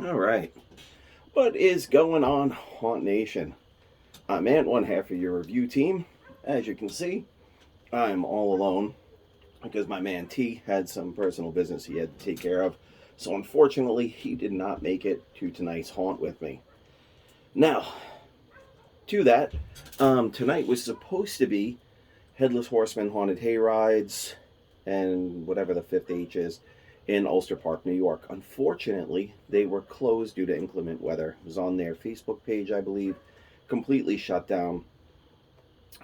All right. What is going on, Haunt Nation? I'm Ant, one half of your review team. As you can see, I'm all alone because my man T had some personal business he had to take care of. So unfortunately, he did not make it to tonight's haunt with me. Now, to that, tonight was supposed to be Headless Horseman Haunted Hayrides and whatever the fifth H is in Ulster Park, New York. Unfortunately, they were closed due to inclement weather. It was on their Facebook page, I believe, completely shut down.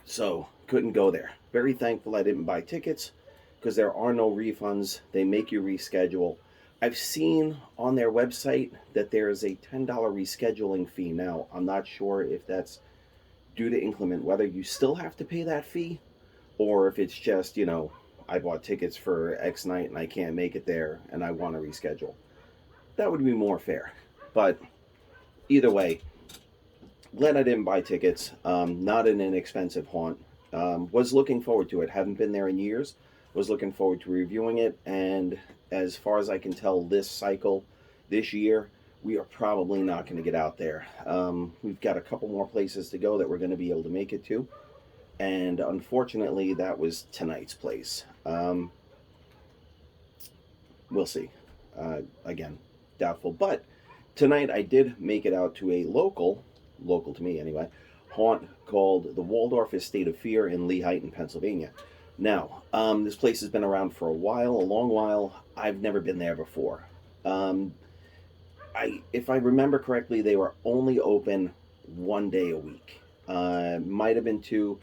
So, couldn't go there. Very thankful I didn't buy tickets because there are no refunds. They make you reschedule. I've seen on their website that there is a $10 rescheduling fee now. I'm not sure if that's due to inclement weather. You still have to pay that fee, or if it's just, I bought tickets for X night and I can't make it there and I want to reschedule. That would be more fair. But either way, glad I didn't buy tickets. Not an inexpensive haunt. Was looking forward to it. Haven't been there in years. Was looking forward to reviewing it. And as far as I can tell, this cycle, this year, we are probably not going to get out there. We've got a couple more places to go that we're going to be able to make it to. And unfortunately, that was tonight's place. We'll see. Again, doubtful. But tonight I did make it out to a local to me anyway, haunt called the Waldorf Estate of Fear in Lehighton, Pennsylvania. Now, this place has been around for a long while. I've never been there before. Um, if I remember correctly, they were only open one day a week. Might have been two.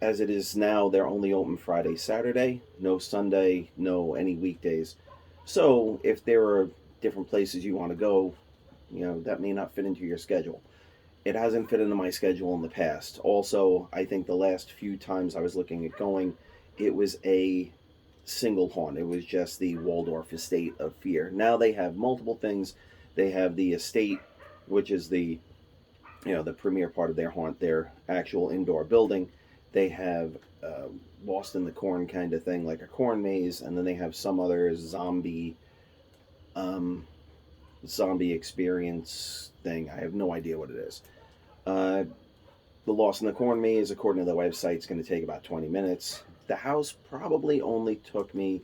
As it is now, they're only open Friday, Saturday, no Sunday, no any weekdays. So if there are different places you want to go, that may not fit into your schedule. It hasn't fit into my schedule in the past. Also, I think the last few times I was looking at going, it was a single haunt. It was just the Waldorf Estate of Fear. Now they have multiple things. They have the estate, which is the premier part of their haunt, their actual indoor building. They have lost in the corn kind of thing, like a corn maze, and then they have some other um, zombie experience thing. I have no idea what it is. Uh, the Lost in the Corn maze, according to the website, is going to take about 20 minutes. The house probably only took me,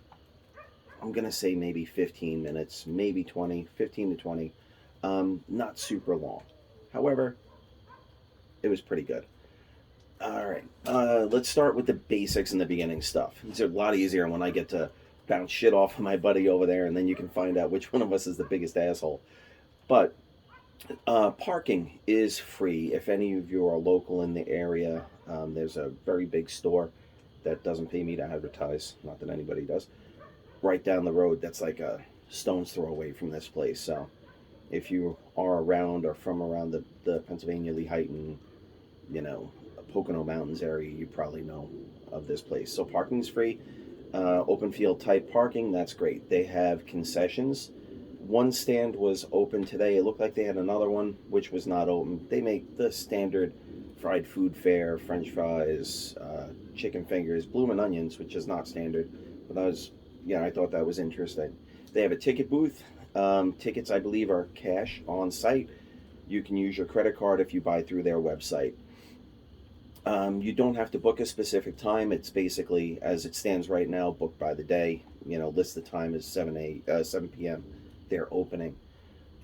I'm going to say maybe 15 minutes, maybe 20, 15 to 20. Not super long. However, it was pretty good. All right. Let's start with the basics and the beginning stuff. It's a lot easier when I get to bounce shit off of my buddy over there, and then you can find out which one of us is the biggest asshole. But parking is free. If any of you are local in the area, there's a very big store that doesn't pay me to advertise. Not that anybody does. Right down the road, that's like a stone's throw away from this place. So if you are around or from around the Pennsylvania, Lehighton, you know, Pocono Mountains area, you probably know of this place. So parking's free. Open field type parking, that's great. They have concessions. One stand was open today. It looked like they had another one which was not open. They make the standard fried food fare, French fries, chicken fingers, bloomin' onions, which is not standard. But I thought that was interesting. They have a ticket booth. Tickets, I believe, are cash on site. You can use your credit card if you buy through their website. You don't have to book a specific time. It's basically, as it stands right now, booked by the day. List the time is 7 p.m. They're opening.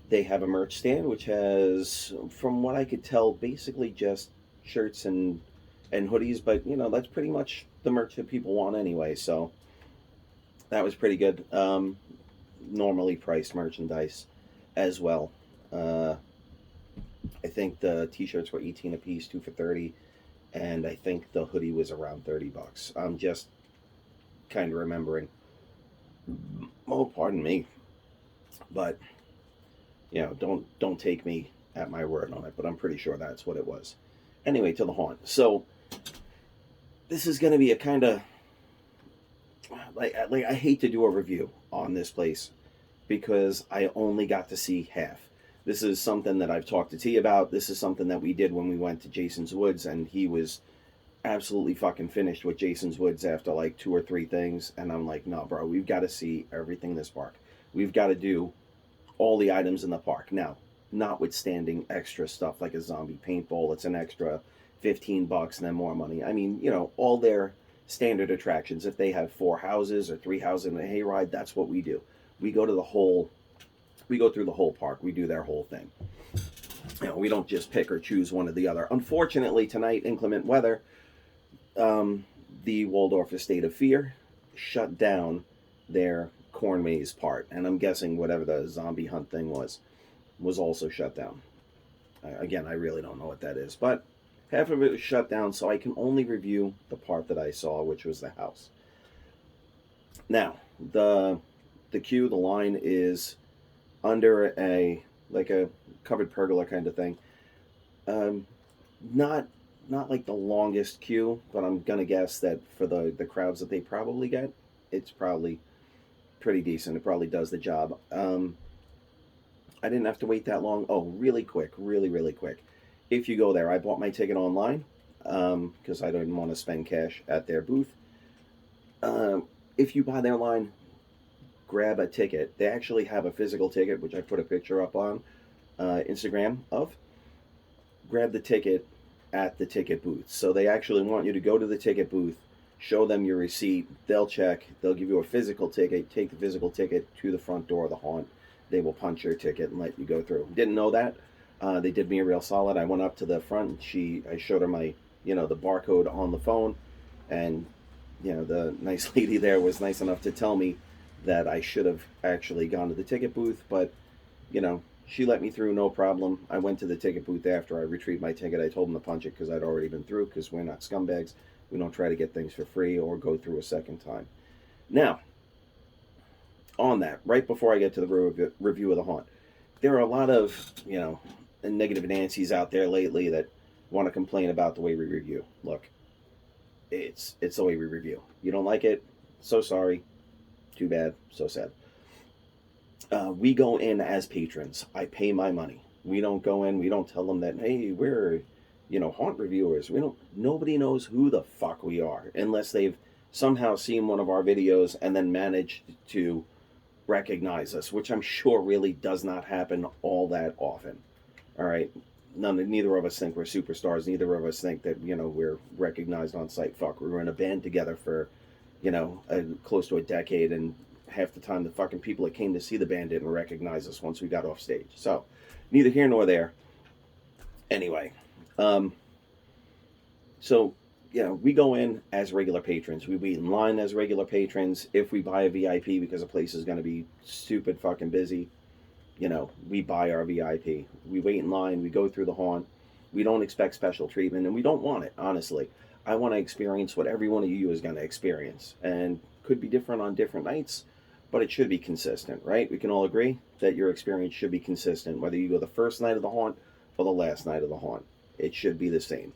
They have a merch stand, which has, from what I could tell, basically just shirts and hoodies. But that's pretty much the merch that people want anyway. So that was pretty good. Normally priced merchandise as well. Uh, I think the t-shirts were 18 a piece, two for 30, and I think the hoodie was around $30. I'm just kind of remembering. Oh, pardon me, but don't take me at my word on it. But I'm pretty sure that's what it was. Anyway, to the haunt. So this is going to be a kind of like I hate to do a review on this place because I only got to see half. This is something that I've talked to T about. This is something that we did when we went to Jason's Woods, and he was absolutely fucking finished with Jason's Woods after like two or three things. And I'm like, no, bro, we've got to see everything in this park. We've got to do all the items in the park. Now, notwithstanding extra stuff like a zombie paintball, it's an extra $15 and then more money. I mean, all their standard attractions. If they have 4 houses or 3 houses in a hayride, that's what we do. We go through the whole park. We do their whole thing. We don't just pick or choose one or the other. Unfortunately, tonight, inclement weather, the Waldorf Estate of Fear shut down their corn maze part, and I'm guessing whatever the zombie hunt thing was also shut down. Again, I really don't know what that is, but half of it was shut down, so I can only review the part that I saw, which was the house. Now, the queue, the line is under a covered pergola kind of thing. Not like the longest queue, but I'm gonna guess that for the crowds that they probably get, it's probably pretty decent. It probably does the job. I didn't have to wait that long. Oh, really quick, really quick. If you go there, I bought my ticket online because I didn't want to spend cash at their booth. If you buy their line, grab a ticket. They actually have a physical ticket, which I put a picture up on Instagram of. Grab the ticket at the ticket booth. So they actually want you to go to the ticket booth, show them your receipt, they'll check, they'll give you a physical ticket, take the physical ticket to the front door of the haunt, they will punch your ticket and let you go through. Didn't know that. They did me a real solid. I went up to the front, I showed her my, the barcode on the phone, and, the nice lady there was nice enough to tell me that I should have actually gone to the ticket booth, but, she let me through, no problem. I went to the ticket booth after I retrieved my ticket. I told them to punch it because I'd already been through, because we're not scumbags. We don't try to get things for free or go through a second time. Now, on that, right before I get to the review of the haunt, there are a lot of, negative Nancy's out there lately that want to complain about the way we review. Look, it's the way we review. You don't like it? So sorry. Too bad. So sad. We go in as patrons. I pay my money. We don't go in. We don't tell them that, hey, we're, haunt reviewers. Nobody knows who the fuck we are unless they've somehow seen one of our videos and then managed to recognize us, which I'm sure really does not happen all that often. All right. Neither of us think we're superstars. Neither of us think that, we're recognized on sight. Fuck, we were in a band together for, close to a decade, and half the time the fucking people that came to see the band didn't recognize us once we got off stage. So, neither here nor there. Anyway, we go in as regular patrons. We wait in line as regular patrons. If we buy a VIP because a place is going to be stupid fucking busy, we buy our VIP. We wait in line. We go through the haunt. We don't expect special treatment, and we don't want it, honestly. I want to experience what every one of you is going to experience, and could be different on different nights, but it should be consistent, right? We can all agree that your experience should be consistent, whether you go the first night of the haunt or the last night of the haunt. It should be the same.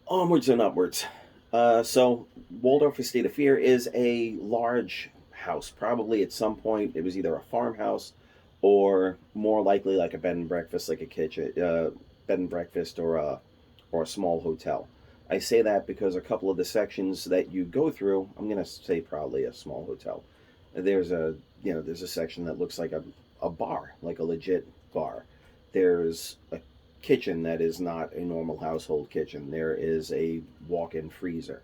Onwards and upwards. So, Waldorf Estate of Fear is a large house. Probably at some point it was either a farmhouse or more likely like a bed and breakfast, like a kitchen, bed and breakfast or a small hotel. I say that because a couple of the sections that you go through, I'm going to say probably a small hotel. There's a section that looks like a bar, like a legit bar. There's a kitchen that is not a normal household kitchen. There is a walk-in freezer.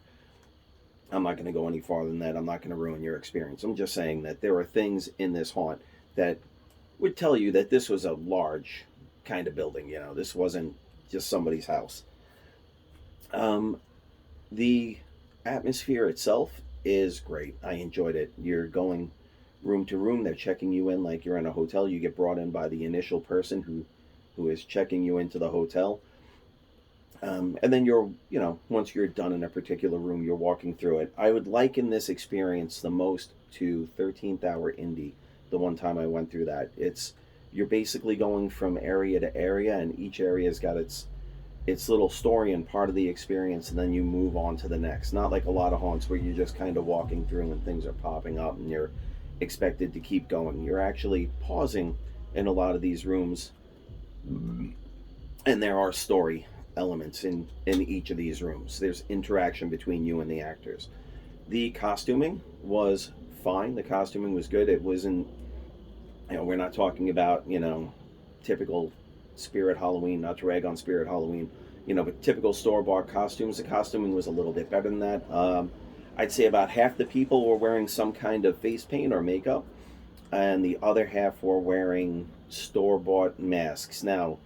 I'm not going to go any farther than that. I'm not going to ruin your experience. I'm just saying that there are things in this haunt that would tell you that this was a large kind of building. This wasn't just somebody's house. The atmosphere itself is great. I enjoyed it. You're going room to room. They're checking you in like you're in a hotel. You get brought in by the initial person who is checking you into the hotel. And then once you're done in a particular room, you're walking through it. I would liken this experience the most to 13th Hour Indie. The one time I went through that, you're basically going from area to area, and each area's got its little story and part of the experience, and then you move on to the next. Not like a lot of haunts where you're just kind of walking through and things are popping up and you're expected to keep going. You're actually pausing in a lot of these rooms, and there are story elements in each of these rooms. There's interaction between you and the actors. The costuming was fine. The costuming was good. It wasn't We're not talking about, typical Spirit Halloween, not to rag on Spirit Halloween, but typical store-bought costumes. The costuming was a little bit better than that. I'd say about half the people were wearing some kind of face paint or makeup, and the other half were wearing store-bought masks. Now,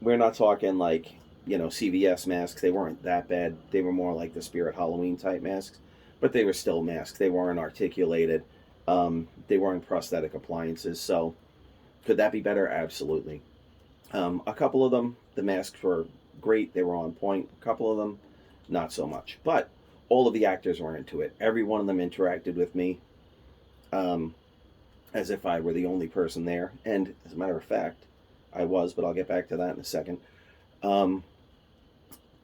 we're not talking like, CVS masks. They weren't that bad. They were more like the Spirit Halloween type masks, but they were still masks. They weren't articulated. They weren't prosthetic appliances. So, could that be better? Absolutely. A couple of them, the masks were great. They were on point. A couple of them, not so much. But all of the actors were into it. Every one of them interacted with me um, as if I were the only person there. And as a matter of fact, I was, but I'll get back to that in a second. Um,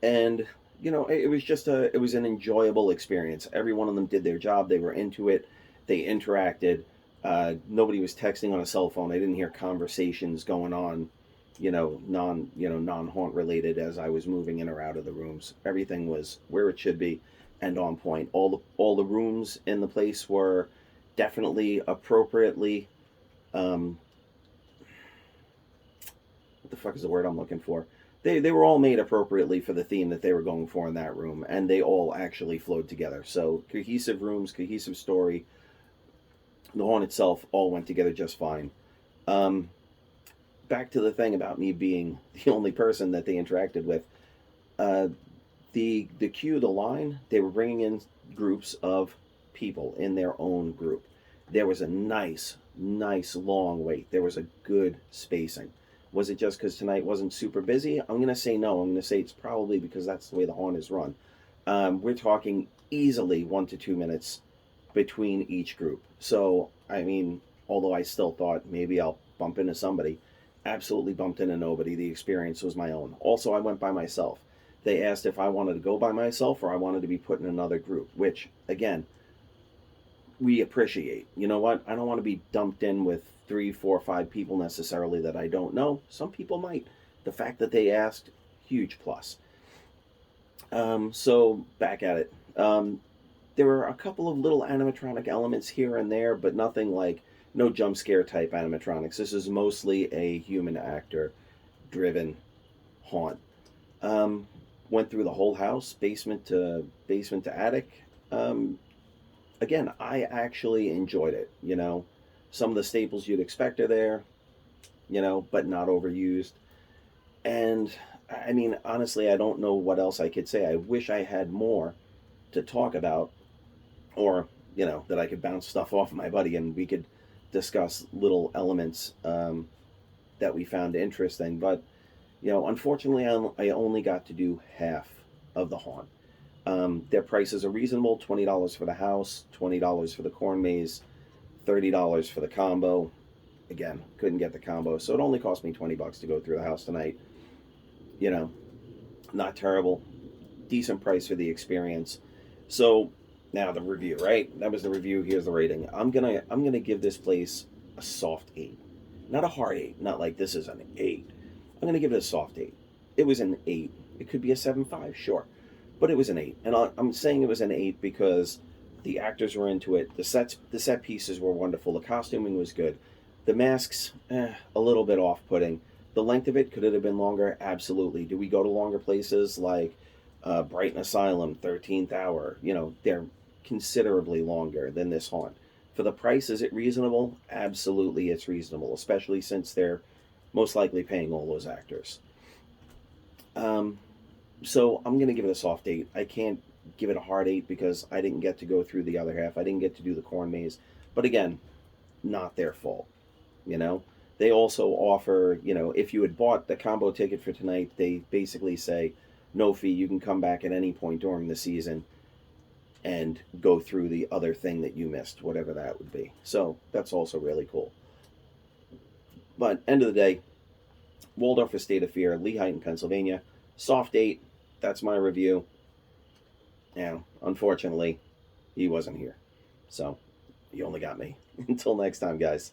and it was it was an enjoyable experience. Every one of them did their job. They were into it. They interacted. Nobody was texting on a cell phone. I didn't hear conversations going on, non haunt related as I was moving in or out of the rooms. Everything was where it should be and on point. All the rooms in the place were definitely appropriately, um, what the fuck is the word I'm looking for? They were all made appropriately for the theme that they were going for in that room, and they all actually flowed together. So cohesive rooms, cohesive story. The haunt itself all went together just fine. Um, Back to the thing about me being the only person that they interacted with. Uh, the queue, the line, they were bringing in groups of people in their own group. There was a nice long wait. There was a good spacing. Was it just because tonight wasn't super busy? I'm gonna say no. I'm gonna say it's probably because that's the way the haunt is run. We're talking easily 1 to 2 minutes between each group. So I mean, although I still thought maybe I'll bump into somebody, absolutely bumped into nobody. The experience was my own. Also, I went by myself. They asked if I wanted to go by myself or I wanted to be put in another group, which, again, we appreciate. You know what? I don't want to be dumped in with 3, 4, 5 people necessarily that I don't know. Some people might. The fact that they asked, huge plus. So, back at it. There were a couple of little animatronic elements here and there, but nothing like, no jump scare type animatronics. This is mostly a human actor driven haunt. Um, Went through the whole house, basement to attic. Um, Again, I actually enjoyed it. Some of the staples you'd expect are there, but not overused. And I mean, honestly, I don't know what else I could say. I wish I had more to talk about, or that I could bounce stuff off my buddy and we could discuss little elements that we found interesting. But unfortunately, I only got to do half of the haunt. Their prices are reasonable: $20 for the house, $20 for the corn maze, $30 for the combo. Again, couldn't get the combo, so it only cost me $20 to go through the house tonight. You know, Not terrible, decent price for the experience. So now the review, right? That was the review. Here's the rating. I'm gonna give this place a soft 8, not a hard 8. Not like this is an 8. I'm gonna give it a soft 8. It was an 8. It could be a 7.5, sure, but it was an 8. And I'm saying it was an 8 because the actors were into it. The set pieces were wonderful. The costuming was good. The masks, a little bit off-putting. The length of it, could it have been longer? Absolutely. Do we go to longer places like Brighton Asylum, 13th Hour? They're considerably longer than this haunt. For the price, is it reasonable? Absolutely, it's reasonable, especially since they're most likely paying all those actors. Um, so I'm going to give it a soft 8. I can't give it a hard 8 because I didn't get to go through the other half. I didn't get to do the corn maze. But again, not their fault. You know, they also offer, if you had bought the combo ticket for tonight, they basically say no fee. You can come back at any point during the season and go through the other thing that you missed, whatever that would be. So that's also really cool. But end of the day, Waldorf Estate of Fear, Lehighton, Pennsylvania, soft 8. That's my review. Now, unfortunately, he wasn't here. So, you only got me. Until next time, guys.